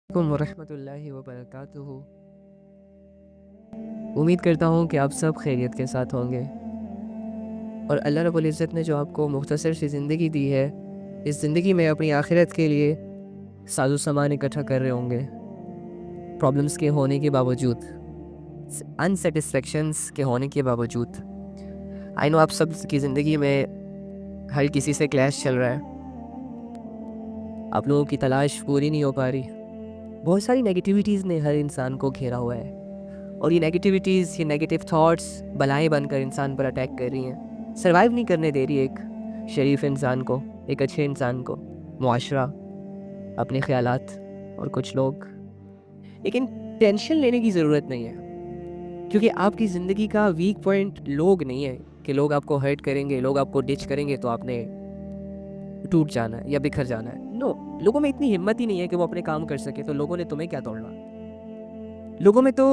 علیکم ورحمۃ اللہ وبرکاتہ۔ امید کرتا ہوں کہ آپ سب خیریت کے ساتھ ہوں گے اور اللہ رب العزت نے جو آپ کو مختصر سی زندگی دی ہے، اس زندگی میں اپنی آخرت کے لیے ساز و سامان اکٹھا کر رہے ہوں گے، پرابلمس کے ہونے کے باوجود، انسیٹسفیکشنس کے ہونے کے باوجود۔ آئی نو آپ سب کی زندگی میں ہر کسی سے کلیش چل رہا ہے، آپ لوگوں کی تلاش پوری نہیں ہو پا رہی، بہت ساری نیگیٹیوٹیز نے ہر انسان کو گھیرا ہوا ہے، اور یہ نیگیٹیوٹیز، یہ نیگیٹیو تھاٹس بلائیں بن کر انسان پر اٹیک کر رہی ہیں، سروائیو نہیں کرنے دے رہی ایک شریف انسان کو، ایک اچھے انسان کو، معاشرہ، اپنے خیالات اور کچھ لوگ۔ لیکن ٹینشن لینے کی ضرورت نہیں ہے، کیونکہ آپ کی زندگی کا ویک پوائنٹ لوگ نہیں ہے کہ لوگ آپ کو ہرٹ کریں گے، لوگ آپ کو ڈچ کریں گے تو آپ نے ٹوٹ جانا ہے یا بکھر جانا ہے۔ نو، لوگوں میں اتنی ہمت ہی نہیں ہے کہ وہ اپنے کام کر سکے، تو لوگوں نے تمہیں کیا توڑنا؟ لوگوں میں تو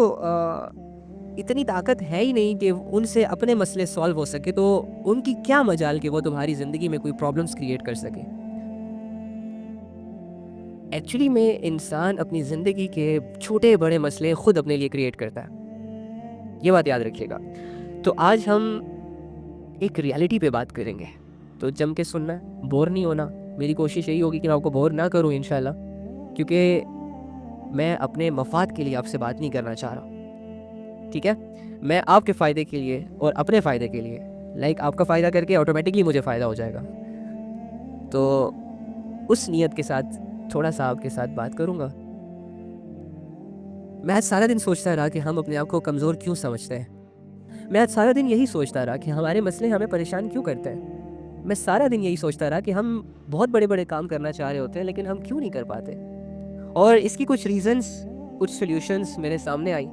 اتنی طاقت ہے ہی نہیں کہ ان سے اپنے مسئلے سالو ہو سکے، تو ان کی کیا مجال کہ وہ تمہاری زندگی میں کوئی پرابلمس کریٹ کر سکے۔ ایکچولی میں انسان اپنی زندگی کے چھوٹے بڑے مسئلے خود اپنے لیے کریٹ کرتا ہے، یہ بات یاد رکھیے گا۔ تو آج ہم ایک ریالٹی پہ بات کریں گے، تو جم کے سننا ہے، بور نہیں ہونا۔ میری کوشش یہی ہوگی کہ میں آپ کو بور نہ کروں انشاءاللہ، کیونکہ میں اپنے مفاد کے لیے آپ سے بات نہیں کرنا چاہ رہا، ٹھیک ہے؟ میں آپ کے فائدے کے لیے اور اپنے فائدے کے لیے، آپ کا فائدہ کر کے آٹومیٹکلی مجھے فائدہ ہو جائے گا، تو اس نیت کے ساتھ تھوڑا سا آپ کے ساتھ بات کروں گا۔ میں آج سارا دن سوچتا رہا کہ ہم اپنے آپ کو کمزور کیوں سمجھتے ہیں، میں آج سارا دن یہی سوچتا رہا کہ ہمارے مسئلے ہمیں پریشان کیوں کرتے ہیں، میں سارا دن یہی سوچتا رہا کہ ہم بہت بڑے بڑے کام کرنا چاہ رہے ہوتے ہیں لیکن ہم کیوں نہیں کر پاتے، اور اس کی کچھ ریزنز، کچھ سلیوشنز میرے سامنے آئی،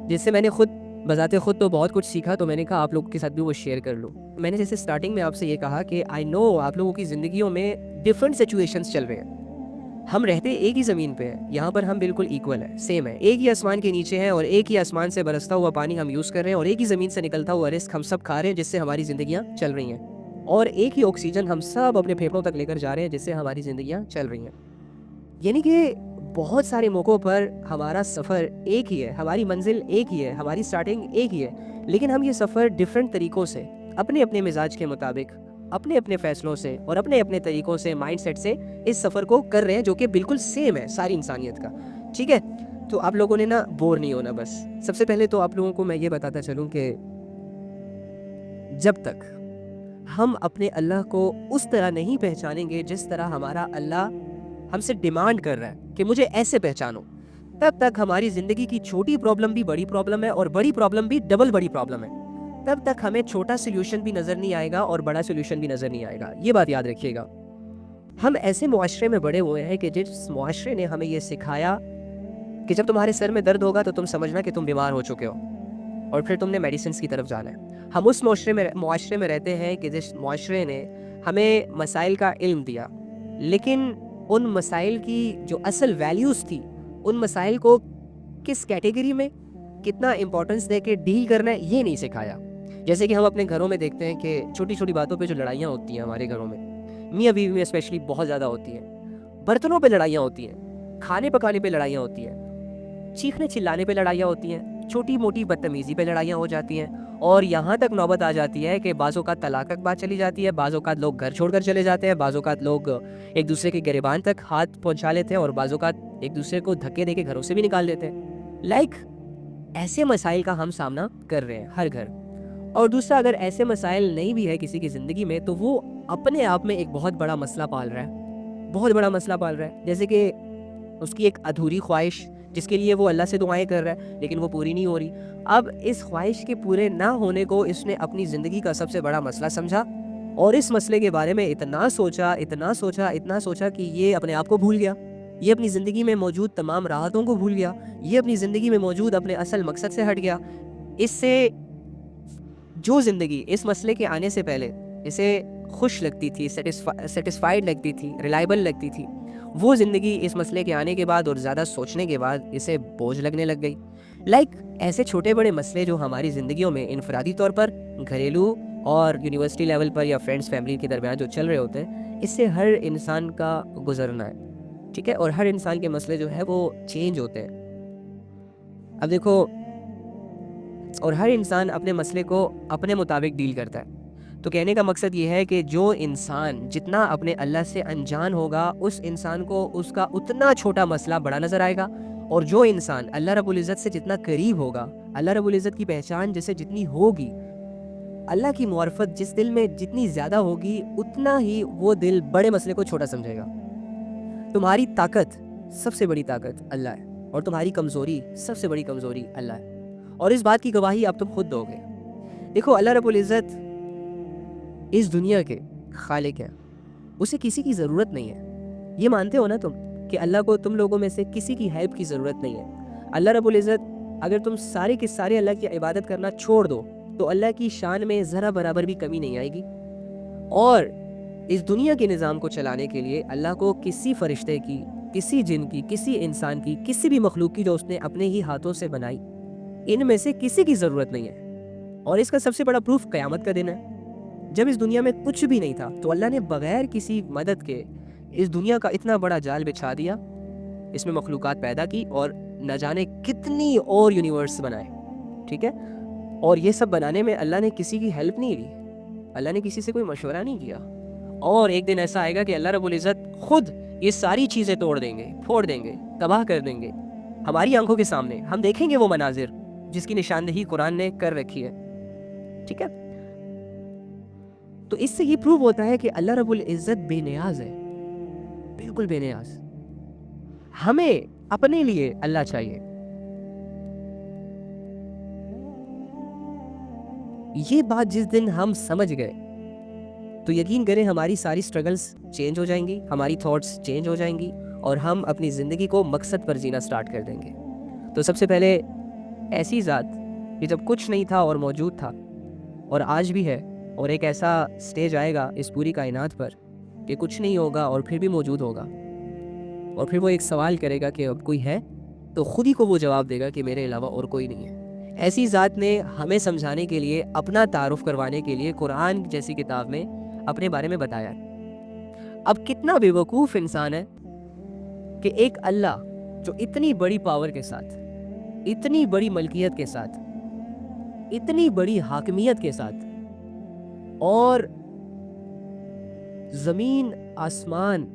جس سے میں نے خود بذات خود تو بہت کچھ سیکھا، تو میں نے کہا آپ لوگوں کے ساتھ بھی وہ شیئر کر لوں۔ میں نے جیسے سٹارٹنگ میں آپ سے یہ کہا کہ آئی نو آپ لوگوں کی زندگیوں میں ڈفرینٹ سچویشنز چل رہے ہیں، ہم رہتے ایک ہی زمین پہ ہیں، یہاں پر ہم بالکل ایکول ہیں، سیم ہے، ایک ہی آسمان کے نیچے ہیں، اور ایک ہی آسمان سے برستا ہوا پانی ہم یوز کر رہے ہیں، اور ایک ہی زمین سے نکلتا ہوا رزق ہم سب کھا رہے ہیں، جس سے ہماری زندگیاں چل رہی ہیں، اور ایک ہی آکسیجن ہم سب اپنے پھیپھڑوں تک لے کر جا رہے ہیں، جس سے ہماری زندگیاں چل رہی ہیں۔ یعنی کہ بہت سارے موقعوں پر ہمارا سفر ایک ہی ہے، ہماری منزل ایک ہی ہے، ہماری سٹارٹنگ ایک ہی ہے، لیکن ہم یہ سفر ڈیفرنٹ طریقوں سے، اپنے اپنے مزاج کے مطابق، اپنے اپنے فیصلوں سے اور اپنے اپنے طریقوں سے، مائنڈ سیٹ سے اس سفر کو کر رہے ہیں، جو کہ بالکل سیم ہے ساری انسانیت کا، ٹھیک ہے؟ تو آپ لوگوں نے نا بور نہیں ہونا۔ بس سب سے پہلے تو آپ لوگوں کو میں یہ بتاتا چلوں کہ جب تک ہم اپنے اللہ کو اس طرح نہیں پہچانیں گے جس طرح ہمارا اللہ ہم سے ڈیمانڈ کر رہا ہے کہ مجھے ایسے پہچانو، تب تک ہماری زندگی کی چھوٹی پرابلم بھی بڑی پرابلم ہے، اور بڑی پرابلم بھی ڈبل بڑی پرابلم ہے، تب تک ہمیں چھوٹا سولوشن بھی نظر نہیں آئے گا اور بڑا سولوشن بھی نظر نہیں آئے گا، یہ بات یاد رکھیے گا۔ ہم ایسے معاشرے میں بڑے ہوئے ہیں کہ جس معاشرے نے ہمیں یہ سکھایا کہ جب تمہارے سر میں درد ہوگا تو تم سمجھنا کہ تم بیمار ہو چکے ہو، اور پھر تم نے میڈیسنس کی طرف جانا ہے۔ ہم اس معاشرے میں رہتے ہیں کہ جس معاشرے نے ہمیں مسائل کا علم دیا، لیکن ان مسائل کی جو اصل ویلیوز تھی، ان مسائل کو کس کیٹیگری میں کتنا امپورٹنس دے کے ڈیل کرنا ہے، یہ نہیں سکھایا۔ جیسے کہ ہم اپنے گھروں میں دیکھتے ہیں کہ چھوٹی چھوٹی باتوں پہ جو لڑائیاں ہوتی ہیں ہمارے گھروں میں، میاں بیوی میں اسپیشلی بہت زیادہ ہوتی ہیں، برتنوں پہ لڑائیاں ہوتی ہیں، کھانے پکانے پہ لڑائیاں ہوتی ہیں، چیخنے چلانے پہ لڑائیاں ہوتی ہیں، چھوٹی موٹی بدتمیزی پہ لڑائیاں ہو جاتی ہیں، اور یہاں تک نوبت آ جاتی ہے کہ بعض اوقات طلاق تک بات چلی جاتی ہے، بعض اوقات لوگ گھر چھوڑ کر چلے جاتے ہیں، بعض اوقات لوگ ایک دوسرے کے گریبان تک ہاتھ پہنچا لیتے ہیں، اور بعض اوقات ایک دوسرے کو دھکے دے کے گھروں سے بھی نکال دیتے ہیں۔ ایسے مسائل کا ہم سامنا کر رہے ہیں ہر گھر۔ اور دوسرا، اگر ایسے مسائل نہیں بھی ہے کسی کی زندگی میں، تو وہ اپنے آپ میں ایک بہت بڑا مسئلہ پال رہا ہے، بہت بڑا مسئلہ پال رہا ہے، جیسے کہ اس کی ایک ادھوری خواہش جس کے لیے وہ اللہ سے دعائیں کر رہا ہے لیکن وہ پوری نہیں ہو رہی۔ اب اس خواہش کے پورے نہ ہونے کو اس نے اپنی زندگی کا سب سے بڑا مسئلہ سمجھا، اور اس مسئلے کے بارے میں اتنا سوچا کہ یہ اپنے آپ کو بھول گیا، یہ اپنی زندگی میں موجود تمام راحتوں کو بھول گیا، یہ اپنی زندگی میں موجود اپنے اصل مقصد سے ہٹ گیا۔ اس سے جو زندگی اس مسئلے کے آنے سے پہلے اسے خوش لگتی تھی، سیٹسفائیڈ لگتی تھی، ریلائبل لگتی تھی، وہ زندگی اس مسئلے کے آنے کے بعد اور زیادہ سوچنے کے بعد اسے بوجھ لگنے لگ گئی۔ ایسے چھوٹے بڑے مسئلے جو ہماری زندگیوں میں انفرادی طور پر، گھریلو اور یونیورسٹی لیول پر یا فرینڈس فیملی کے درمیان جو چل رہے ہوتے ہیں، اس سے ہر انسان کا گزرنا ہے۔ ٹھیک ہے، اور ہر انسان کے مسئلے جو ہے وہ چینج ہوتے ہیں. اب دیکھو، اور ہر انسان اپنے مسئلے کو اپنے مطابق ڈیل کرتا ہے. تو کہنے کا مقصد یہ ہے کہ جو انسان جتنا اپنے اللہ سے انجان ہوگا، اس انسان کو اس کا اتنا چھوٹا مسئلہ بڑا نظر آئے گا، اور جو انسان اللہ رب العزت سے جتنا قریب ہوگا، اللہ رب العزت کی پہچان جسے جتنی ہوگی، اللہ کی معرفت جس دل میں جتنی زیادہ ہوگی، اتنا ہی وہ دل بڑے مسئلے کو چھوٹا سمجھے گا. تمہاری طاقت، سب سے بڑی طاقت اللہ ہے، اور تمہاری کمزوری، سب سے بڑی کمزوری اللہ ہے. اور اس بات کی گواہی اب تم خود دو گے. دیکھو، اللہ رب العزت اس دنیا کے خالق ہے، اسے کسی کی ضرورت نہیں ہے. یہ مانتے ہو نا تم کہ اللہ کو تم لوگوں میں سے کسی کی ہیلپ کی ضرورت نہیں ہے. اللہ رب العزت، اگر تم سارے کے سارے اللہ کی عبادت کرنا چھوڑ دو تو اللہ کی شان میں ذرا برابر بھی کمی نہیں آئے گی. اور اس دنیا کے نظام کو چلانے کے لیے اللہ کو کسی فرشتے کی، کسی جن کی، کسی انسان کی، کسی بھی مخلوق کی جو اس نے اپنے ہی ہاتھوں سے بنائی، ان میں سے کسی کی ضرورت نہیں ہے. اور اس کا سب سے بڑا پروف قیامت کا دن ہے. جب اس دنیا میں کچھ بھی نہیں تھا تو اللہ نے بغیر کسی مدد کے اس دنیا کا اتنا بڑا جال بچھا دیا، اس میں مخلوقات پیدا کی، اور نہ جانے کتنی اور یونیورس بنائے. ٹھیک ہے، اور یہ سب بنانے میں اللہ نے کسی کی ہیلپ نہیں لی، اللہ نے کسی سے کوئی مشورہ نہیں کیا. اور ایک دن ایسا آئے گا کہ اللہ رب العزت خود یہ ساری چیزیں توڑ دیں گے، پھوڑ دیں گے، تباہ کر دیں گے ہماری آنکھوں کے سامنے. ہم دیکھیں گے وہ مناظر جس کی نشاندہی قرآن نے کر رکھی ہے. ٹھیک ہے، تو اس سے یہ پروو ہوتا ہے کہ اللہ رب العزت بے نیاز ہے، بالکل بے نیاز. ہمیں اپنے لیے اللہ چاہیے. یہ بات جس دن ہم سمجھ گئے تو یقین کریں ہماری ساری سٹرگلز چینج ہو جائیں گی، ہماری تھاٹس چینج ہو جائیں گی، اور ہم اپنی زندگی کو مقصد پر جینا سٹارٹ کر دیں گے. تو سب سے پہلے ایسی ذات کہ جب کچھ نہیں تھا اور موجود تھا، اور آج بھی ہے، اور ایک ایسا سٹیج آئے گا اس پوری کائنات پر کہ کچھ نہیں ہوگا اور پھر بھی موجود ہوگا، اور پھر وہ ایک سوال کرے گا کہ اب کوئی ہے، تو خود ہی کو وہ جواب دے گا کہ میرے علاوہ اور کوئی نہیں ہے. ایسی ذات نے ہمیں سمجھانے کے لیے، اپنا تعارف کروانے کے لیے قرآن جیسی کتاب میں اپنے بارے میں بتایا. اب کتنا بے وقوف انسان ہے کہ ایک اللہ جو اتنی بڑی پاور کے ساتھ، اتنی بڑی ملکیت کے ساتھ، اتنی بڑی حاکمیت کے ساتھ، اور زمین آسمان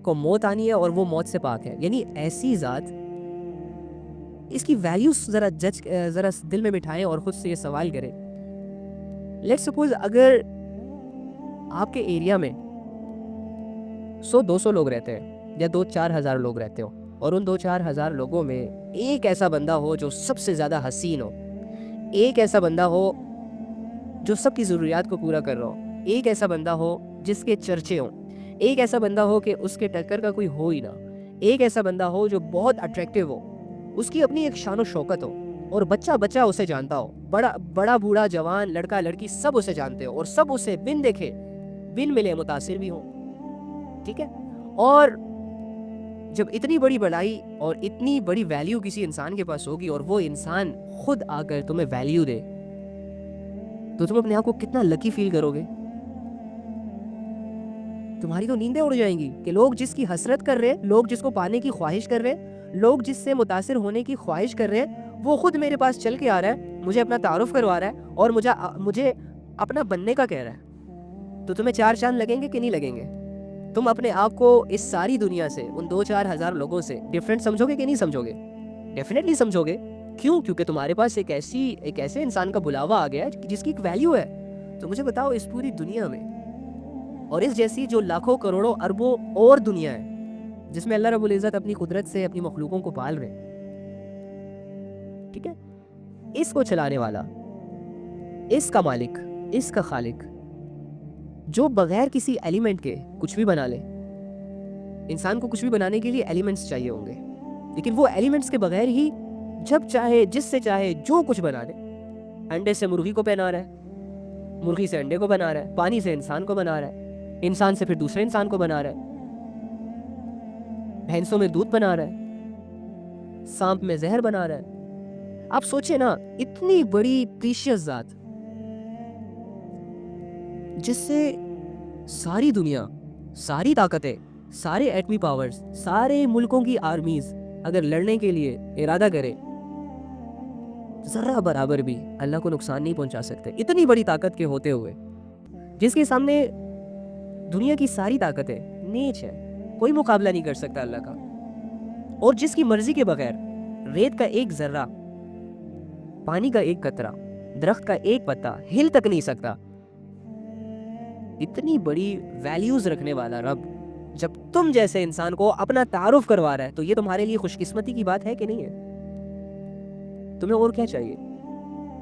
کو موت آنی ہے اور وہ موت سے پاک ہے، یعنی ایسی ذات، اس کی ویلیوز ذرا دل میں بٹھائیں اور خود سے یہ سوال کریں. لیٹ سپوز اگر آپ کے ایریا میں 100-200 لوگ رہتے ہیں، یا 2-4 ہزار لوگ رہتے ہو، اور ان 2-4 ہزار لوگوں میں ایک ایسا بندہ ہو جو سب سے زیادہ حسین ہو، ایک ایسا بندہ ہو جو سب کی ضروریات کو پورا کر رہا ہو، ایک ایسا بندہ ہو جس کے چرچے ہوں، ایک ایسا بندہ ہو کہ اس کے ٹکر کا کوئی ہو ہی نہ، ایک ایسا بندہ ہو جو بہت اٹریکٹیو ہو، اس کی اپنی ایک شان و شوکت ہو، اور بچہ اسے جانتا ہو، بڑا بوڑھا جوان لڑکا لڑکی سب اسے جانتے ہو، اور سب اسے بن دیکھے بن ملے متاثر بھی ہوں. ٹھیک ہے، اور جب اتنی بڑی بڑائی اور اتنی بڑی ویلیو کسی انسان کے پاس ہوگی، اور وہ انسان خود آ کر تمہیں ویلیو دے، تو تم اپنے آپ کو کتنا لکی فیل کرو گے. تمہاری تو نیندیں اڑ جائیں گی کہ لوگ جس کی حسرت کر رہے، لوگ جس کو پانے کی خواہش کر رہے، لوگ جس سے متاثر ہونے کی خواہش کر رہے، وہ خود میرے پاس چل کے آ رہا ہے، مجھے اپنا تعارف کروا رہا ہے، اور مجھے اپنا بننے کا کہہ رہا ہے. تو تمہیں 4 چاند لگیں گے کہ نہیں لگیں گے؟ تم اپنے آپ کو اس ساری دنیا سے، ان 2-4 ہزار لوگوں سے ڈیفرنٹ سمجھو گے کہ نہیں سمجھو گے؟ ڈیفینیٹلی سمجھو گے. کیوں؟ کیونکہ تمہارے پاس ایک ایسے انسان کا بلاوا آ گیا ہے جس کی ایک ویلیو ہے. تو مجھے بتاؤ، اس پوری دنیا میں، اور اس جیسی جو لاکھوں کروڑوں اربوں اور دنیا ہے جس میں اللہ رب العزت اپنی قدرت سے اپنی مخلوقوں کو پال رہے، ٹھیک ہے، اس کو چلانے والا، اس کا مالک، اس کا خالق، جو بغیر کسی ایلیمنٹ کے کچھ بھی بنا لے. انسان کو کچھ بھی بنانے کے لیے ایلیمنٹس چاہیے ہوں گے، لیکن وہ ایلیمنٹس کے بغیر ہی جب چاہے، جس سے چاہے، جو کچھ بنا لے. انڈے سے مرغی کو پہنا رہا ہے، مرغی سے انڈے کو بنا رہا ہے، پانی سے انسان کو بنا رہا ہے، انسان سے پھر دوسرے انسان کو بنا رہا ہے، بھینسوں میں دودھ بنا رہا ہے، سانپ میں زہر بنا رہا ہے. آپ سوچیں نا، اتنی بڑی پریشیس ذات جس سے ساری دنیا، ساری طاقتیں، سارے ایٹمی پاورز، سارے ملکوں کی آرمیز اگر لڑنے کے لیے ارادہ کرے، ذرہ برابر بھی اللہ کو نقصان نہیں پہنچا سکتے، اتنی بڑی طاقت کے ہوتے ہوئے، جس کے سامنے دنیا کی ساری طاقتیں نیچ ہے، کوئی مقابلہ نہیں کر سکتا اللہ کا، اور جس کی مرضی کے بغیر ریت کا ایک ذرہ، پانی کا ایک قطرہ، درخت کا ایک پتا ہل تک نہیں سکتا۔ اتنی بڑی ویلیوز رکھنے والا رب جب تم جیسے انسان کو اپنا تعارف کروا رہا ہے تو یہ تمہارے لیے خوش قسمتی کی بات ہے کہ نہیں ہے؟ تمہیں اور کیا چاہیے؟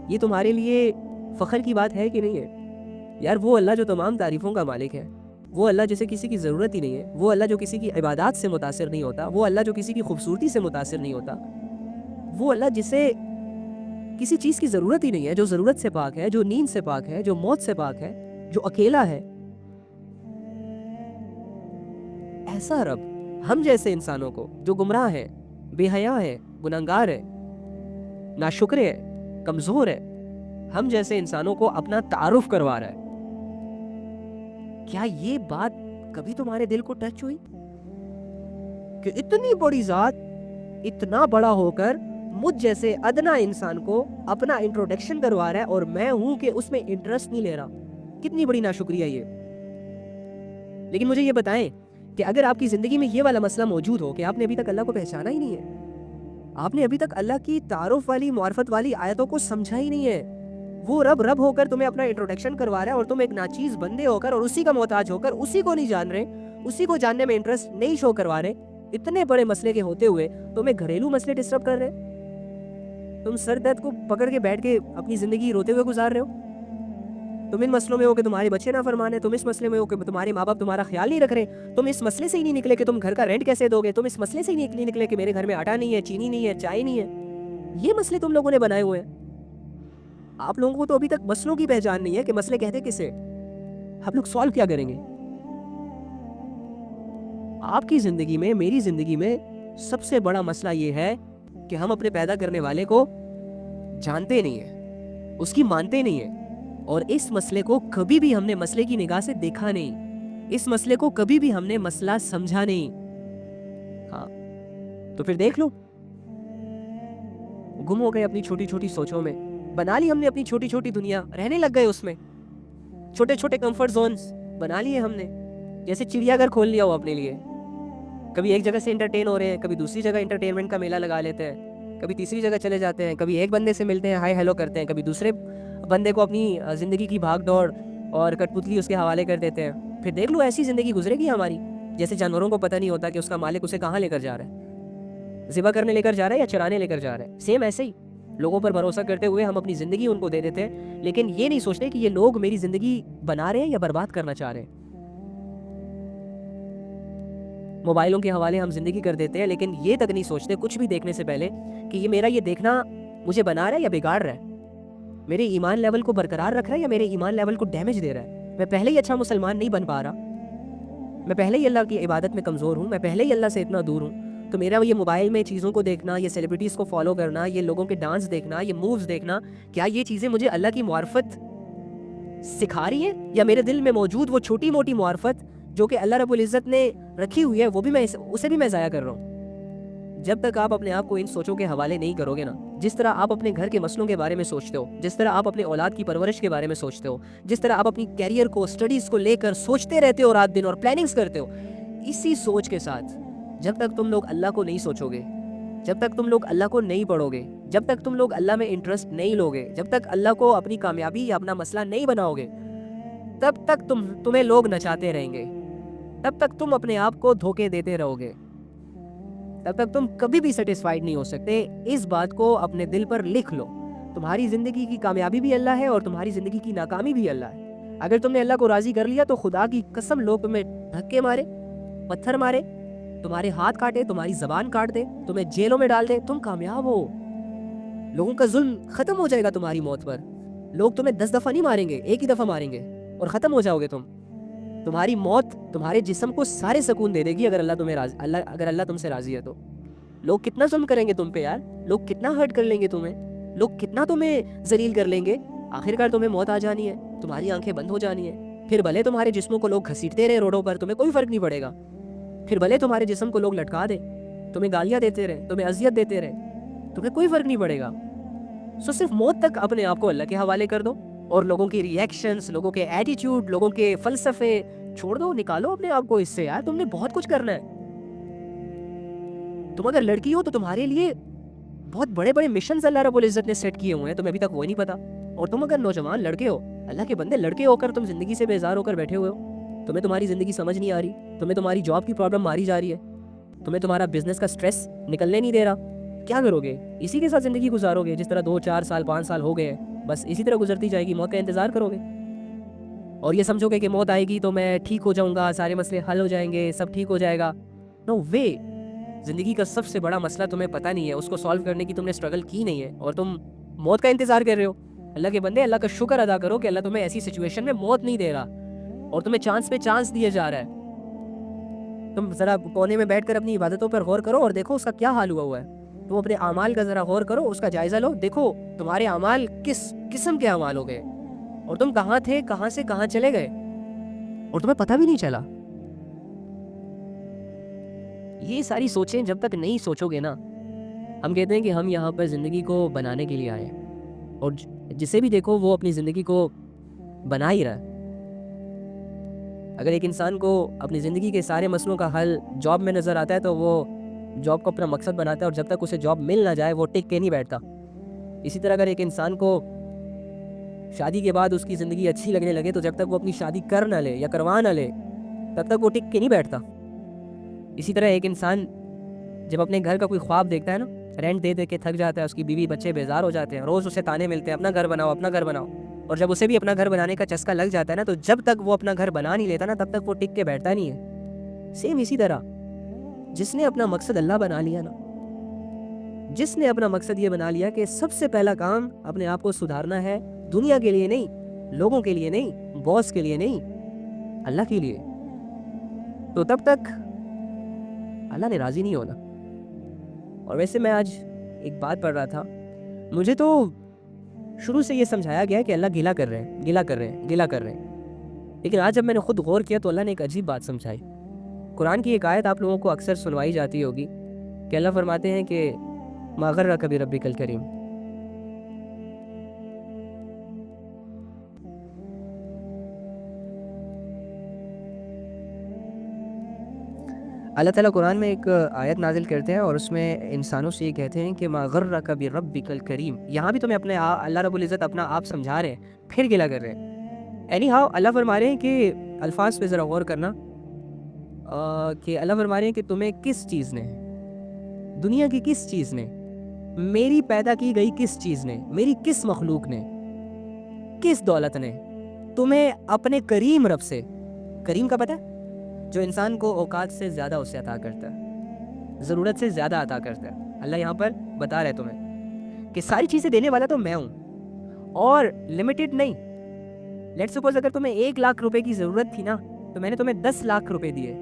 یہ تمہارے لیے فخر کی بات ہے کہ نہیں ہے؟ یار وہ اللہ جو تمام تعریفوں کا مالک ہے، وہ اللہ جسے کسی کی ضرورت ہی نہیں ہے، وہ اللہ جو کسی کی عبادات سے متاثر نہیں ہوتا، وہ اللہ جو کسی کی خوبصورتی سے متاثر نہیں ہوتا، وہ اللہ جسے کسی چیز کی ضرورت ہی نہیں ہے، جو ضرورت سے پاک ہے، جو نیند سے پاک ہے، جو موت سے پاک ہے، جو اکیلا ہے، ایسا رب ہم جیسے انسانوں کو جو گمراہ ہے، بے حیا ہے، گناہگار ہے، ناشکر ہے، کمزور ہے، ہم جیسے انسانوں کو اپنا تعارف کروا رہا ہے۔ کیا یہ بات کبھی تمہارے دل کو ٹچ ہوئی کہ اتنی بڑی ذات اتنا بڑا ہو کر مجھ جیسے ادنا انسان کو اپنا انٹروڈکشن کروا رہا ہے اور میں ہوں کہ اس میں انٹرسٹ نہیں لے رہا؟ کتنی بڑی ناشکریہ یہ۔ لیکن مجھے یہ بتائیں کہ اگر آپ کی زندگی میں یہ والا مسئلہ موجود ہو کہ آپ نے ابھی تک اللہ کو پہچانا ہی نہیں ہے، آپ نے ابھی تک اللہ کی تعارف والی، معرفت والی آیتوں کو سمجھا ہی نہیں ہے، وہ رب ہو کر تمہیں اپنا انٹروڈکشن کروا رہا ہے اور تم ایک ناچیز بندے ہو کر اور اسی کا محتاج ہو کر اسی کو نہیں جان رہے، اسی کو جاننے میں انٹرسٹ نہیں شو کروا رہے، اتنے بڑے مسئلے کے ہوتے ہوئے تمہیں گھریلو مسئلے ڈسٹرب کر رہے، تم سر درد کو پکڑ کے بیٹھ کے اپنی زندگی روتے ہوئے گزار رہے ہو، تم ان مسئلوں میں ہو کہ تمہارے بچے نافرمان ہیں، تم اس مسئلے میں ہو کہ تمہارے ماں باپ تمہارا خیال نہیں رکھ رہے، تم اس مسئلے سے ہی نہیں نکلے کہ تم گھر کا رینٹ کیسے دو گے، تم اس مسئلے سے ہی نہیں نکلے کہ میرے گھر میں آٹا نہیں ہے، چینی نہیں ہے، چائے نہیں ہے، یہ مسئلے تم لوگوں نے بنائے ہوئے ہیں۔ آپ لوگوں کو تو ابھی تک مسئلوں کی پہچان نہیں ہے کہ مسئلے کہتے کسے، آپ لوگ سالو کیا کریں گے؟ آپ کی زندگی میں، میری زندگی میں سب سے بڑا مسئلہ یہ ہے کہ ہم اپنے پیدا کرنے والے کو جانتے نہیں ہیں، اس کی مانتے نہیں ہیں، اور اس مسئلے کو کبھی بھی ہم نے مسئلے کی نگاہ سے دیکھا نہیں، اس مسئلے کو کبھی بھی ہم نے مسئلہ سمجھا نہیں۔ ہاں تو پھر دیکھ لو، گم ہو گئے اپنی چھوٹی چھوٹی سوچوں میں، بنا لی ہم نے اپنی چھوٹی چھوٹی دنیا، رہنے لگ گئے اس میں، چھوٹے چھوٹے کمفرٹ زونز بنا لیے ہم نے، جیسے چڑیا گھر کھول لیا ہو اپنے لیے، کبھی ایک جگہ سے انٹرٹین ہو رہے ہیں، کبھی دوسری جگہ انٹرٹینمنٹ کا میلہ لگا لیتے ہیں، کبھی تیسری جگہ چلے جاتے ہیں، کبھی ایک بندے سے ملتے ہیں، ہائی ہیلو کرتے ہیں، کبھی دوسرے بندے کو اپنی زندگی کی بھاگ دوڑ اور کٹ پتلی اس کے حوالے کر دیتے ہیں۔ پھر دیکھ لو ایسی زندگی گزرے گی ہماری، جیسے جانوروں کو پتہ نہیں ہوتا کہ اس کا مالک اسے کہاں لے کر جا رہا ہے، ذبح کرنے لے کر جا رہا ہے یا چرانے لے کر جا رہا ہے۔ سیم ایسے ہی لوگوں پر بھروسہ کرتے ہوئے ہم اپنی زندگی ان کو دے دیتے ہیں، لیکن یہ نہیں سوچتے کہ یہ لوگ میری زندگی بنا رہے ہیں یا برباد کرنا چاہ رہے ہیں۔ موبائلوں کے حوالے ہم زندگی کر دیتے ہیں، لیکن یہ تک نہیں سوچتے کچھ بھی دیکھنے سے پہلے کہ یہ میرا یہ دیکھنا مجھے بنا رہا ہے یا بگاڑ رہا ہے، میرے ایمان لیول کو برقرار رکھ رہا ہے یا میرے ایمان لیول کو ڈیمیج دے رہا ہے، میں پہلے ہی اچھا مسلمان نہیں بن پا رہا، میں پہلے ہی اللہ کی عبادت میں کمزور ہوں، میں پہلے ہی اللہ سے اتنا دور ہوں، تو میرا یہ موبائل میں چیزوں کو دیکھنا، یہ سیلیبریٹیز کو فالو کرنا، یہ لوگوں کے ڈانس دیکھنا، یہ مووز دیکھنا، کیا یہ چیزیں مجھے اللہ کی معرفت سکھا رہی ہیں، یا میرے دل میں موجود وہ چھوٹی موٹی معرفت جو کہ اللہ رب العزت نے رکھی ہوئی ہے وہ بھی اسے بھی میں ضائع کر رہا ہوں؟ جب تک آپ اپنے آپ کو ان سوچوں کے حوالے نہیں کرو گے نا، جس طرح آپ اپنے گھر کے مسئلوں کے بارے میں سوچتے ہو، جس طرح آپ اپنے اولاد کی پرورش کے بارے میں سوچتے ہو، جس طرح آپ اپنی کیریئر کو، سٹڈیز کو لے کر سوچتے رہتے ہو رات دن اور پلاننگز کرتے ہو، اسی سوچ کے ساتھ جب تک تم لوگ اللہ کو نہیں سوچو گے، جب تک تم لوگ اللہ کو نہیں پڑھو گے، جب تک تم لوگ اللہ میں انٹرسٹ نہیں لو گے، جب تک اللہ کو اپنی کامیابی یا اپنا مسئلہ نہیں بناؤ گے، تب تک تمہیں لوگ نچاتے رہیں گے، تب تک تم اپنے آپ کو دھوکے دیتے رہو گے، تب تک تم کبھی بھی سیٹسفائیڈ نہیں ہو سکتے۔ اس بات کو اپنے دل پر لکھ لو، تمہاری زندگی کی کامیابی بھی اللہ ہے اور تمہاری زندگی کی ناکامی بھی اللہ ہے۔ اگر تم نے اللہ کو راضی کر لیا تو خدا کی قسم لوگ تمہیں دھکے مارے، پتھر مارے، تمہارے ہاتھ کاٹے، تمہاری زبان کاٹ دے، تمہیں جیلوں میں ڈال دے، تم کامیاب ہو، لوگوں کا ظلم ختم ہو جائے گا تمہاری موت پر، لوگ تمہیں 10 دفعہ نہیں ماریں گے، ایک ہی دفعہ ماریں گے اور ختم ہو جاؤ گے تم۔ تمہاری موت تمہارے جسم کو سارے سکون دے دے گی اگر اللہ تم سے راضی ہے تو۔ لوگ کتنا ظلم کریں گے تم پہ یار، لوگ کتنا ہرٹ کر لیں گے تمہیں، لوگ کتنا تمہیں ذلیل کر لیں گے، آخرکار تمہیں موت آ جانی ہے، تمہاری آنکھیں بند ہو جانی ہے، پھر بھلے تمہارے جسموں کو لوگ گھسیٹتے رہے روڈوں پر، تمہیں کوئی فرق نہیں پڑے گا، پھر بھلے تمہارے جسم کو لوگ لٹکا دیں، تمہیں گالیاں دیتے رہے، تمہیں اذیت دیتے رہے، تمہیں کوئی فرق نہیں پڑے گا. سو صرف موت تک اپنے آپ کو اللہ کے حوالے کر دو، اور لوگوں کی ریئیکشنز، لوگوں کے ایٹیٹیوڈ، لوگوں کے فلسفے چھوڑ دو. نکالو اپنے آپ کو اس سے. یار تم نے بہت کچھ کرنا ہے. تم اگر لڑکی ہو تو تمہارے لیے بہت بڑے بڑے مشنز اللہ رب العزت نے سیٹ کیے ہوئے ہیں، تمہیں ابھی تک وہ نہیں پتا. اور تم اگر نوجوان لڑکے ہو، اللہ کے بندے لڑکے ہو کر تم زندگی سے بیزار ہو کر بیٹھے ہوئے ہو، تمہیں تمہاری زندگی سمجھ نہیں آ رہی، تمہیں تمہاری جاب کی پرابلم ماری جا رہی ہے، تمہیں تمہارا بزنس کا سٹریس نکلنے نہیں دے رہا، کیا کرو گے؟ اسی کے ساتھ زندگی گزارو گے جس طرح 2 4 سال 5 سال ہو گئے ہیں، بس اسی طرح گزرتی جائے گی. موت کا انتظار کرو گے اور یہ سمجھو گے کہ موت آئے گی تو میں ٹھیک ہو جاؤں گا، سارے مسئلے حل ہو جائیں گے، سب ٹھیک ہو جائے گا. نو وے. زندگی کا سب سے بڑا مسئلہ تمہیں پتہ نہیں ہے، اس کو سالو کرنے کی تم نے اسٹرگل کی نہیں ہے، اور تم موت کا انتظار کر رہے ہو. اللہ کے بندے اللہ کا شکر ادا کرو کہ اللہ تمہیں ایسی سچویشن میں موت نہیں دے رہا، اور تمہیں چانس پہ چانس دیے جا رہا ہے. تم ذرا کونے میں بیٹھ کر اپنی عبادتوں پر غور کرو اور دیکھو اس کا کیا حال ہوا ہے. تم اپنے اعمال کا ذرا غور کرو، اس کا جائزہ لو، دیکھو تمہارے اعمال کس قسم کے اعمال ہو گئے، اور تم کہاں تھے، کہاں سے کہاں چلے گئے، اور تمہیں پتہ بھی نہیں چلا. یہ ساری سوچیں جب تک نہیں سوچو گے نا. ہم کہتے ہیں کہ ہم یہاں پر زندگی کو بنانے کے لیے آئے ہیں، اور جسے بھی دیکھو وہ اپنی زندگی کو بنا ہی رہا ہے. اگر ایک انسان کو اپنی زندگی کے سارے مسئلوں کا حل جاب میں نظر آتا ہے تو وہ جاب کو اپنا مقصد بناتا ہے، اور جب تک اسے جاب مل نہ جائے وہ ٹک کے نہیں بیٹھتا. اسی طرح اگر ایک انسان کو شادی کے بعد اس کی زندگی اچھی لگنے لگے تو جب تک وہ اپنی شادی کر نہ لے یا کروا نہ لے تب تک وہ ٹک کے نہیں بیٹھتا. اسی طرح ایک انسان جب اپنے گھر کا کوئی خواب دیکھتا ہے نا، رینٹ دے دے کے تھک جاتا ہے، اس کی بیوی بچے بیزار ہو جاتے ہیں، روز اسے تانے ملتے ہیں اپنا گھر بناؤ اپنا گھر بناؤ، اور جب اسے بھی اپنا گھر بنانے کا چسکا لگ جاتا ہے نا تو جب تک وہ اپنا گھر بنا نہیں لیتا نا تب تک وہ ٹک کے بیٹھتا نہیں ہے. سیم اسی طرح جس نے اپنا مقصد اللہ بنا لیا نا، جس نے اپنا مقصد یہ بنا لیا کہ سب سے پہلا کام اپنے آپ کو سدھارنا ہے، دنیا کے لیے نہیں، لوگوں کے لیے نہیں، باس کے لیے نہیں، اللہ کے لیے، تو تب تک اللہ نے راضی نہیں ہونا. اور ویسے میں آج ایک بات پڑھ رہا تھا، مجھے تو شروع سے یہ سمجھایا گیا کہ اللہ گلا کر رہے ہیں، گلا کر رہے ہیں، گلا کر رہے ہیں، لیکن آج جب میں نے خود غور کیا تو اللہ نے ایک عجیب بات سمجھائی. قرآن کی ایک آیت آپ لوگوں کو اکثر سنوائی جاتی ہوگی کہ اللہ فرماتے ہیں کہ ما غرک بربک الکریم. اللہ تعالیٰ قرآن میں ایک آیت نازل کرتے ہیں اور اس میں انسانوں سے یہ کہتے ہیں کہ ما غرک بربک الکریم. یہاں بھی تمہیں اپنے اللہ رب العزت اپنا آپ سمجھا رہے ہیں، پھر گلا کر رہے ہیں. اینی ہاؤ اللہ فرما رہے ہیں کہ الفاظ پہ ذرا غور کرنا، کہ اللہ فرما رہے ہیں کہ تمہیں کس چیز نے، دنیا کی کس چیز نے، میری پیدا کی گئی کس چیز نے، میری کس مخلوق نے، کس دولت نے تمہیں اپنے کریم رب سے، کریم کا پتہ ہے جو انسان کو اوقات سے زیادہ اسے عطا کرتا ہے، ضرورت سے زیادہ عطا کرتا ہے. اللہ یہاں پر بتا رہے تمہیں کہ ساری چیزیں دینے والا تو میں ہوں، اور لمیٹڈ نہیں. لیٹ سپوز اگر تمہیں 1 لاکھ روپے کی ضرورت تھی نا تو میں نے تمہیں 10 لاکھ روپے دیے.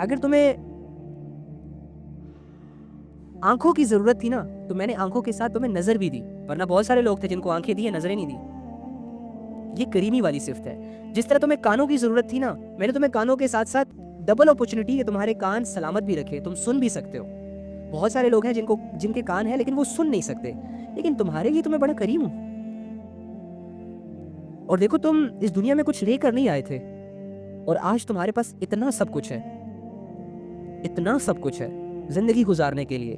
اگر تمہیں آنکھوں کی ضرورت تھی نا تو میں نے آنکھوں کے ساتھ تمہیں نظر بھی دی، ورنہ بہت سارے لوگ تھے جن کو آنکھیں دی ہیں نظریں نہیں دی. یہ کریمی والی صفت ہے. جس طرح تمہیں کانوں کی ضرورت تھی نا میں نے تمہیں کانوں کے ساتھ ساتھ ڈبل اپرچونٹی کہ تمہارے کان سلامت بھی رکھے، تم سن بھی سکتے ہو. بہت سارے لوگ ہیں جن کے کان ہیں لیکن وہ سن نہیں سکتے، لیکن تمہارے لیے تو میں بڑا کریم ہوں. اور دیکھو تم اس دنیا میں کچھ لے کر نہیں آئے تھے، اور آج تمہارے پاس اتنا سب کچھ ہے، اتنا سب کچھ ہے زندگی گزارنے کے لیے.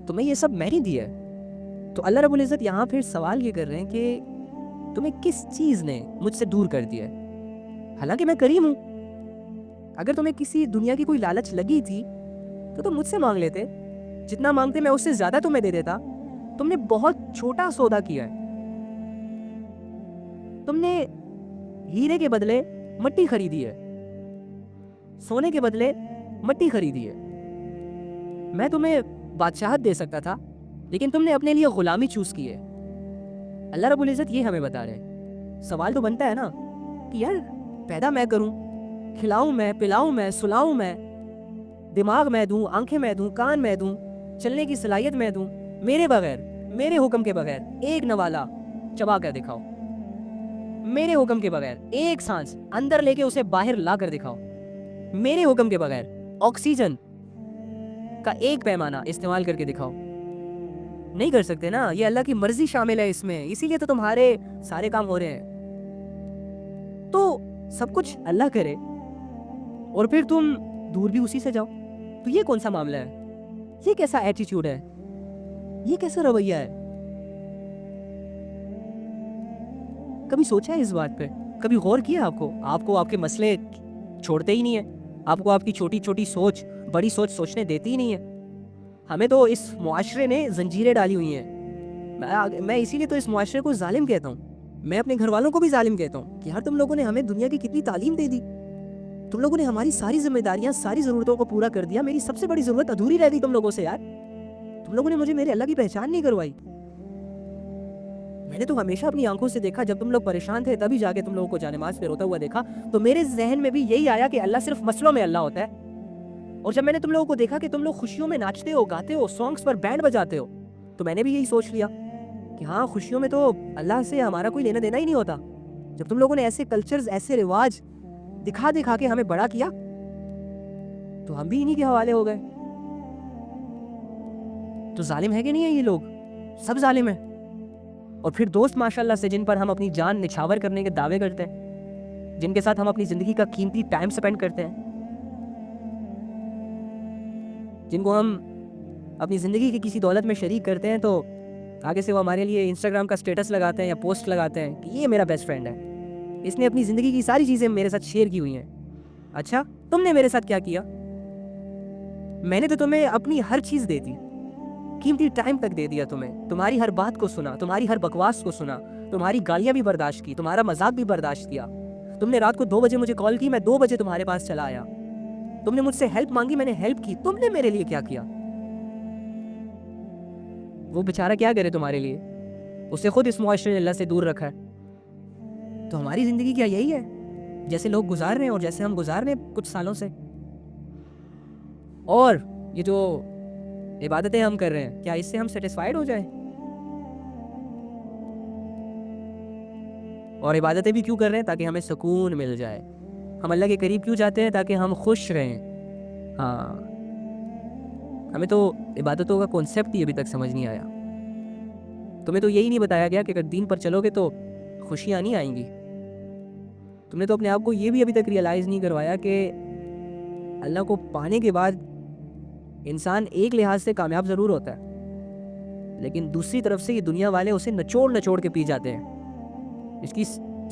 تمہیں یہ سب میں نے دیا ہے. تو اللہ رب العزت یہاں پھر سوال یہ کر رہے ہیں کہ تمہیں کس چیز نے مجھ سے دور کر دیا ہے، حالانکہ میں کریم ہوں. اگر تمہیں کسی دنیا کی کوئی لالچ لگی تھی تو تم مجھ سے مانگ لیتے، جتنا مانگتے میں اس سے زیادہ تمہیں دے دیتا. تم نے بہت چھوٹا سودا کیا ہے. تم نے ہیرے کے بدلے مٹی خریدی ہے، سونے کے بدلے مٹی خریدی ہے. میں تمہیں بادشاہت دے سکتا تھا لیکن تم نے اپنے لیے غلامی چوز کی ہے. اللہ رب العزت یہ ہمیں بتا رہے ہیں. سوال تو بنتا ہے نا کہ یار پیدا میں کروں، کھلاؤں میں، پلاؤں میں، سلاؤں میں، دماغ میں دوں، آنکھیں میں دوں، کان میں دوں، چلنے کی صلاحیت میں دوں، میرے بغیر، میرے حکم کے بغیر ایک نوالا چبا کر دکھاؤ، میرے حکم کے بغیر ایک سانس اندر لے کے اسے باہر لا کر دکھاؤ. میرے حکم کے بغیر آکسیجن کا ایک پیمانہ استعمال کر کے دکھاؤ. نہیں کر سکتے نا. یہ اللہ کی مرضی شامل ہے اس میں, اسی لیے تو تمہارے سارے کام ہو رہے ہیں. تو سب کچھ اللہ کرے اور پھر تم دور بھی اسی سے جاؤ, تو یہ کون سا معاملہ ہے؟ یہ کیسا ایٹیٹیوڈ ہے؟ یہ کیسا رویہ ہے؟ کبھی سوچا ہے اس بات پہ؟ کبھی غور کیا آپ کو آپ کے مسئلے چھوڑتے ہی نہیں ہیں, آپ کو آپ کی چھوٹی چھوٹی سوچ بڑی سوچ سوچنے دیتی ہی نہیں ہے. ہمیں تو اس معاشرے نے زنجیریں ڈالی ہوئی ہیں. میں اسی لیے تو اس معاشرے کو ظالم کہتا ہوں. میں اپنے گھر والوں کو بھی ظالم کہتا ہوں کہ یار تم لوگوں نے ہمیں دنیا کی کتنی تعلیم دے دی, تم لوگوں نے ہماری ساری ذمہ داریاں ساری ضرورتوں کو پورا کر دیا. میری سب سے بڑی ضرورت ادھوری رہ گئی تم لوگوں سے یار. تم لوگوں نے مجھے میرے اللہ کی پہچان نہیں کروائی. میں نے تو ہمیشہ اپنی آنکھوں سے دیکھا, جب تم لوگ پریشان تھے تبھی جا کے تم لوگوں کو جانماز پہ روتا ہوا دیکھا, تو میرے ذہن میں بھی یہی آیا کہ اللہ صرف مسئلوں میں اللہ ہوتا ہے. اور جب میں نے تم لوگوں کو دیکھا کہ تم لوگ خوشیوں میں ناچتے ہو, گاتے ہو, سانگز پر بینڈ بجاتے ہو, تو میں نے بھی یہی سوچ لیا کہ ہاں خوشیوں میں تو اللہ سے ہمارا کوئی لینا دینا ہی نہیں ہوتا. جب تم لوگوں نے ایسے کلچرز ایسے رواج دکھا کے ہمیں بڑا کیا تو ہم بھی انہی کے حوالے ہو گئے. تو ظالم ہے کہ نہیں ہے یہ لوگ؟ سب ظالم ہیں. اور پھر دوست ماشاءاللہ سے جن پر ہم اپنی جان نچھاور کرنے کے دعوے کرتے ہیں, جن کے ساتھ ہم اپنی زندگی کا قیمتی ٹائم سپینڈ کرتے ہیں, جن کو ہم اپنی زندگی کی کسی دولت میں شریک کرتے ہیں, تو آگے سے وہ ہمارے لیے انسٹاگرام کا اسٹیٹس لگاتے ہیں یا پوسٹ لگاتے ہیں کہ یہ میرا بیسٹ فرینڈ ہے, اس نے اپنی زندگی کی ساری چیزیں میرے ساتھ شیئر کی ہوئی ہیں. اچھا تم نے میرے ساتھ کیا کیا؟ میں نے تو تمہیں اپنی ہر چیز دے دی, قیمتی ٹائم تک دے دیا تمہیں, تمہاری ہر بات کو سنا, تمہاری ہر بکواس کو سنا, تمہاری گالیاں بھی برداشت کی, تمہارا مذاق بھی برداشت کیا. تم نے رات کو 2 بجے مجھے کال کی, میں 2 بجے تمہارے پاس چلا آیا. تم نے مجھ سے ہیلپ مانگی, میں نے ہیلپ کی. تم نے میرے لیے کیا کیا؟ وہ بیچارہ کیا کرے تمہارے لیے؟ اسے خود اس معاشرے نے اللہ سے دور رکھا ہے. تو ہماری زندگی کیا یہی ہے جیسے لوگ گزار رہے ہیں اور جیسے ہم گزار رہے ہیں کچھ سالوں سے؟ اور یہ جو عبادتیں ہم کر رہے ہیں, کیا اس سے ہم سیٹسفائیڈ ہو جائیں؟ اور عبادتیں بھی کیوں کر رہے ہیں؟ تاکہ ہمیں سکون مل جائے. ہم اللہ کے قریب کیوں جاتے ہیں؟ تاکہ ہم خوش رہیں. ہاں, ہمیں تو عبادتوں کا کانسیپٹ ہی ابھی تک سمجھ نہیں آیا. تمہیں تو یہی نہیں بتایا گیا کہ اگر دین پر چلو گے تو خوشیاں نہیں آئیں گی. تم نے تو اپنے آپ کو یہ بھی ابھی تک ریئلائز نہیں کروایا کہ اللہ کو پانے کے بعد انسان ایک لحاظ سے کامیاب ضرور ہوتا ہے, لیکن دوسری طرف سے یہ دنیا والے اسے نچوڑ کے پی جاتے ہیں. اس کی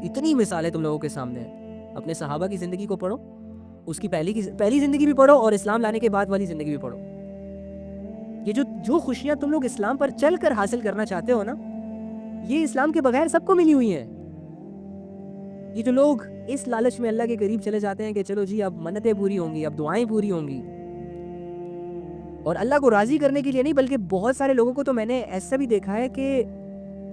اتنی مثالیں تم لوگوں کے سامنے ہیں. اپنے صحابہ کی زندگی کو پڑھو, اس کی پہلی زندگی بھی پڑھو اور اسلام لانے کے بعد والی زندگی بھی پڑھو. یہ جو خوشیاں تم لوگ اسلام پر چل کر حاصل کرنا چاہتے ہو نا, یہ اسلام کے بغیر سب کو ملی ہوئی ہیں. یہ جو لوگ اس لالچ میں اللہ کے قریب چلے جاتے ہیں کہ چلو جی اب منتیں پوری ہوں گی, اب دعائیں پوری ہوں گی, اور اللہ کو راضی کرنے کے لیے نہیں, بلکہ بہت سارے لوگوں کو تو میں نے ایسا بھی دیکھا ہے کہ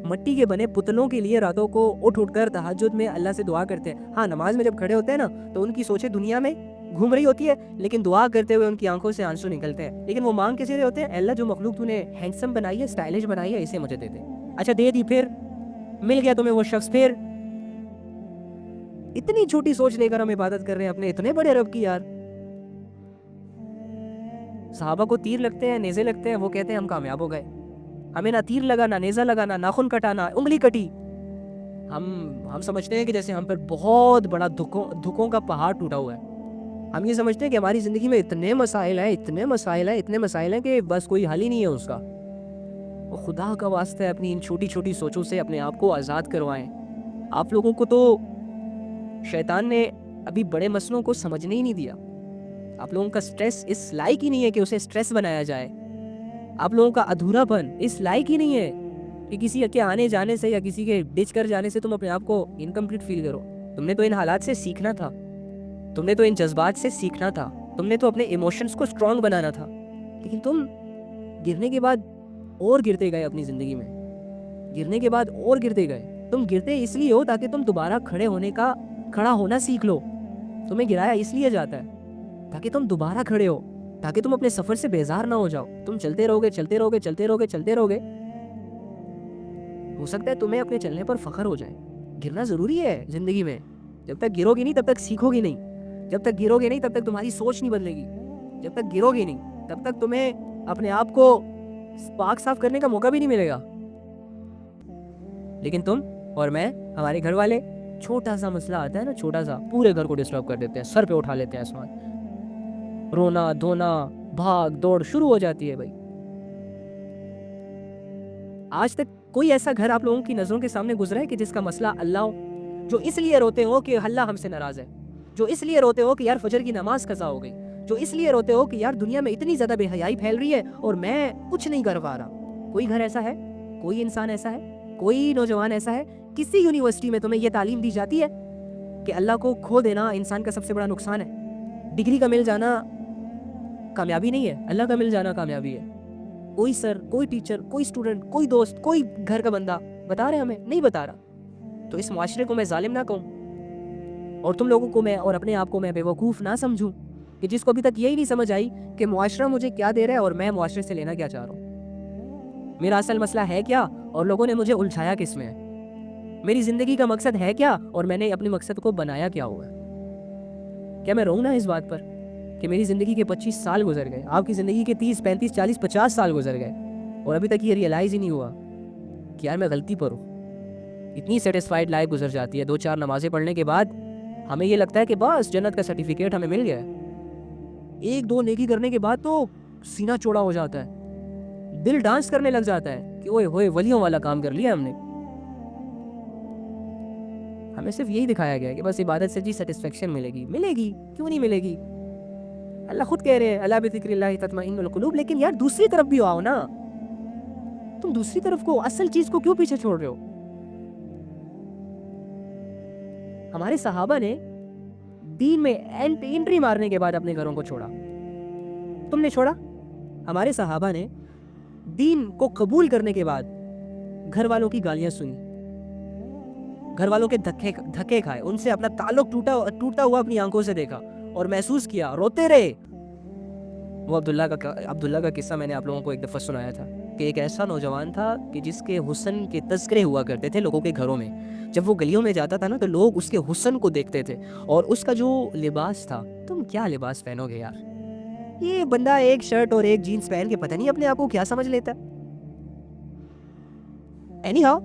مٹی کے بنے پتلوں کے لیے راتوں کو اٹھ کر تہجد میں اللہ سے دعا کرتے ہیں. ہاں, نماز میں جب کھڑے ہوتے ہیں نا تو ان کی سوچیں دنیا میں گھوم رہی ہوتی ہے, لیکن دعا کرتے ہوئے ان کی آنکھوں سے آنسو نکلتے ہیں. لیکن وہ مانگ کسی سے ہوتے ہیں, اللہ جو مخلوق تو نے ہینڈسم بنائی ہے, اسٹائلش بنائی ہے, اسے مجھے دے دے. اچھا دے دی, پھر مل گیا تمہیں وہ شخص, پھر اتنی چھوٹی سوچ لے کر ہم عبادت کر رہے ہیں اپنے اتنے بڑے رب کی. یار صحابہ کو تیر لگتے ہیں, نیزے لگتے ہیں, وہ کہتے ہیں ہم کامیاب ہو گئے. ہمیں نہ تیر لگا, نہ نیزہ لگا, نہ ناخن کٹا, نہ انگلی کٹی. ہم سمجھتے ہیں کہ جیسے ہم پر بہت بڑا دکھوں کا پہاڑ ٹوٹا ہوا ہے. ہم یہ سمجھتے ہیں کہ ہماری زندگی میں اتنے مسائل ہیں کہ بس کوئی حل ہی نہیں ہے اس کا. خدا کا واسطہ ہے, اپنی ان چھوٹی چھوٹی سوچوں سے اپنے آپ کو آزاد کروائیں. آپ لوگوں کو تو شیطان نے ابھی بڑے مسئلوں کو سمجھنے ہی نہیں دیا. آپ لوگوں کا سٹریس اس لائق ہی نہیں ہے کہ اسے سٹریس بنایا جائے. آپ لوگوں کا ادھورا پن اس لائق ہی نہیں ہے کہ کسی کے آنے جانے سے یا کسی کے ڈچ کر جانے سے تم اپنے آپ کو انکمپلیٹ فیل کرو. تم نے تو ان حالات سے سیکھنا تھا, تم نے تو ان جذبات سے سیکھنا تھا, تم نے تو اپنے ایموشنز کو اسٹرانگ بنانا تھا. لیکن تم گرنے کے بعد اور گرتے گئے, اپنی زندگی میں گرنے کے بعد اور گرتے گئے. تم گرتے اس لیے ہو تاکہ تم دوبارہ کھڑا ہونا سیکھ لو. تمہیں گرایا اس لیے جاتا ہے تاکہ تم دوبارہ کھڑے ہو, تاکہ تم اپنے سفر سے بیزار نہ ہو جاؤ. تم چلتے رہو گے, ہو سکتا ہے تمہیں اپنے چلنے پر فخر ہو جائے. گرنا ضروری ہے زندگی میں, جب تک گرو گی نہیں تب تک سیکھو گی نہیں. جب تک گرو گے نہیں تب تک تمہاری سوچ نہیں بدلے گی. جب تک گرو گے نہیں تب تک تمہیں اپنے آپ کو پاک صاف کرنے کا موقع بھی نہیں ملے گا. لیکن تم اور میں, ہمارے گھر والے, چھوٹا سا مسئلہ آتا ہے نا, چھوٹا سا, پورے گھر کو ڈسٹرب کر دیتے ہیں, سر پہ اٹھا لیتے ہیں آسمان. رونا دھونا بھاگ دوڑ شروع ہو جاتی ہے بھائی. آج تک کوئی ایسا گھر آپ لوگوں کی نظروں کے سامنے گزرا ہے کہ جس کا مسئلہ اللہ ہو, جو اس لیے روتے ہو کہ اللہ ہم سے ناراض ہے, جو اس لیے روتے ہو کہ یار فجر کی نماز قضا ہو گئی, جو اس لیے روتے ہو کہ یار دنیا میں اتنی زیادہ بے حیائی پھیل رہی ہے اور میں کچھ نہیں کر پا رہا؟ کوئی گھر ایسا ہے؟ کوئی انسان ایسا ہے؟ کوئی نوجوان ایسا ہے؟ کسی یونیورسٹی میں تمہیں یہ تعلیم دی جاتی ہے کہ اللہ کو کھو دینا انسان کا سب سے بڑا نقصان ہے؟ ڈگری کا مل جانا کامیابی نہیں ہے, اللہ کا مل جانا کامیابی ہے. کوئی سر, کوئی ٹیچر, کوئی اسٹوڈنٹ, کوئی دوست, کوئی گھر کا بندہ بتا رہے ہمیں؟ نہیں بتا رہا. تو اس معاشرے کو میں ظالم نہ کہوں, اور تم لوگوں کو میں اور اپنے آپ کو میں بے وقوف نہ سمجھوں کہ جس کو ابھی تک یہی نہیں سمجھ آئی کہ معاشرہ مجھے کیا دے رہا ہے اور میں معاشرے سے لینا کیا چاہ رہا ہوں. میرا اصل مسئلہ ہے کیا اور لوگوں نے مجھے الجھایا کس میں ہے؟ میری زندگی کا مقصد ہے کیا اور میں نے اپنے مقصد کو بنایا کیا ہوا ہے؟ کیا میں رہوں نا اس بات پر کہ میری زندگی کے 25 سال گزر گئے, آپ کی زندگی کے 30, 35, 40, 50 سال گزر گئے اور ابھی تک یہ ریئلائز ہی نہیں ہوا کہ یار میں غلطی پر ہوں. اتنی سیٹسفائیڈ لائف گزر جاتی ہے 2-4 نمازیں پڑھنے کے بعد, ہمیں یہ لگتا ہے کہ بس جنت کا سرٹیفکیٹ ہمیں مل گیا ہے. 1-2 نیکی کرنے کے بعد تو سینہ چوڑا ہو جاتا ہے, دل ڈانس کرنے لگ جاتا ہے کہ اوئے ہوئے ولیوں والا کام کر لیا ہم نے. ہمیں صرف یہی دکھایا گیا ہے کہ بس عبادت سے جی سیٹسفیکشن ملے گی. ملے گی کیوں نہیں ملے گی؟ اللہ خود کہہ رہے ہیں اللہ بذکر اللہ تطمئن القلوب. لیکن یار دوسری طرف بھی آؤ نا, تم دوسری طرف کو, اصل چیز کو کیوں پیچھے چھوڑ رہے ہو؟ ہمارے صحابہ نے دین میں انٹری مارنے کے بعد اپنے گھروں کو چھوڑا, تم نے چھوڑا؟ ہمارے صحابہ نے دین کو قبول کرنے کے بعد گھر والوں کی گالیاں سنی, گھر والوں کے دھکے کھائے, ان سے اپنا تعلق ٹوٹا ہوا اپنی آنکھوں سے دیکھا اور محسوس کیا, روتے رہے. وہ عبداللہ کا قصہ میں نے آپ لوگوں کو ایک دفعہ سنایا تھا کہ ایک ایسا نوجوان تھا کہ جس کے حسن کے تذکرے ہوا کرتے تھے لوگوں کے گھروں میں. جب وہ گلیوں میں جاتا تھا نا تو لوگ اس کے حسن کو دیکھتے تھے, اور اس کا جو لباس تھا, تم کیا لباس پہنو گے یار, یہ بندہ ایک شرٹ اور ایک جینز پہن کے پتہ نہیں اپنے آپ کو کیا سمجھ لیتا. اینی ہاؤ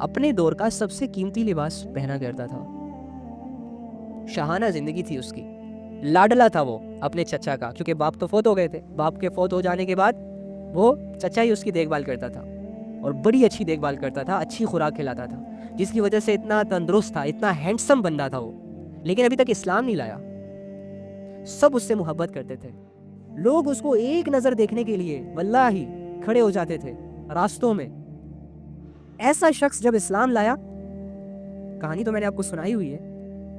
اپنے دور کا سب سے قیمتی لباس پہنا کرتا تھا, شاہانہ زندگی تھی اس کی, لاڈلا تھا وہ اپنے چچا کا, کیونکہ باپ تو فوت ہو گئے تھے. باپ کے فوت ہو جانے کے بعد وہ چچا ہی اس کی دیکھ بھال کرتا تھا, اور بڑی اچھی دیکھ بھال کرتا تھا, اچھی خوراک کھلاتا تھا, جس کی وجہ سے اتنا تندرست تھا, اتنا ہینڈسم بندہ تھا وہ. لیکن ابھی تک اسلام نہیں لایا. سب اس سے محبت کرتے تھے, لوگ اس کو ایک نظر دیکھنے کے لیے واللہ کھڑے ہو جاتے تھے راستوں میں. ایسا شخص جب اسلام لایا, کہانی تو میں نے آپ کو سنائی ہوئی ہے,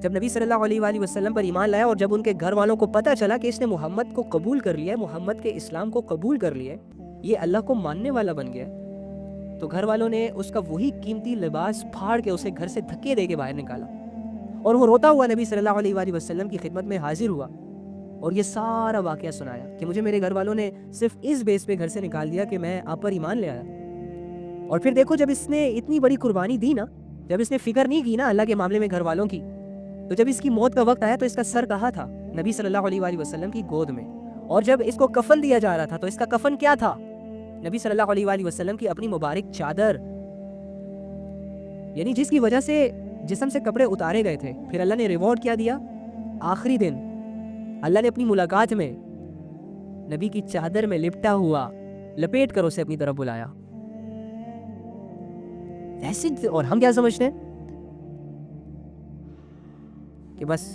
جب نبی صلی اللہ علیہ وآلہ وسلم پر ایمان لایا اور جب ان کے گھر والوں کو پتہ چلا کہ اس نے محمد کو قبول کر لیا ہے, محمد کے اسلام کو قبول کر لیا ہے, یہ اللہ کو ماننے والا بن گیا, تو گھر والوں نے اس کا وہی قیمتی لباس پھاڑ کے اسے گھر سے دھکے دے کے باہر نکالا, اور وہ روتا ہوا نبی صلی اللہ علیہ وآلہ وسلم کی خدمت میں حاضر ہوا اور یہ سارا واقعہ سنایا کہ مجھے میرے گھر والوں نے صرف اس بیس پہ گھر سے نکال دیا کہ میں آپ پر ایمان لے آیا. اور پھر دیکھو جب اس نے اتنی بڑی قربانی دی نا, جب اس نے فکر نہیں کی نا اللہ کے معاملے میں گھر والوں کی, تو جب اس کی موت کا وقت آیا تو اس کا سر کہاں تھا؟ نبی صلی اللہ علیہ وآلہ وسلم کی گود میں. اور جب اس کو کفن دیا جا رہا تھا تو اس کا کفن کیا تھا؟ نبی صلی اللہ علیہ وآلہ وسلم کی اپنی مبارک چادر, یعنی جس کی وجہ سے جسم سے کپڑے اتارے گئے تھے. پھر اللہ نے ریوارڈ کیا دیا؟ آخری دن اللہ نے اپنی ملاقات میں نبی کی چادر میں لپٹا ہوا لپیٹ کر اسے اپنی طرف بلایا. ایسے اور ہم کیا سمجھتے ہیں کہ بس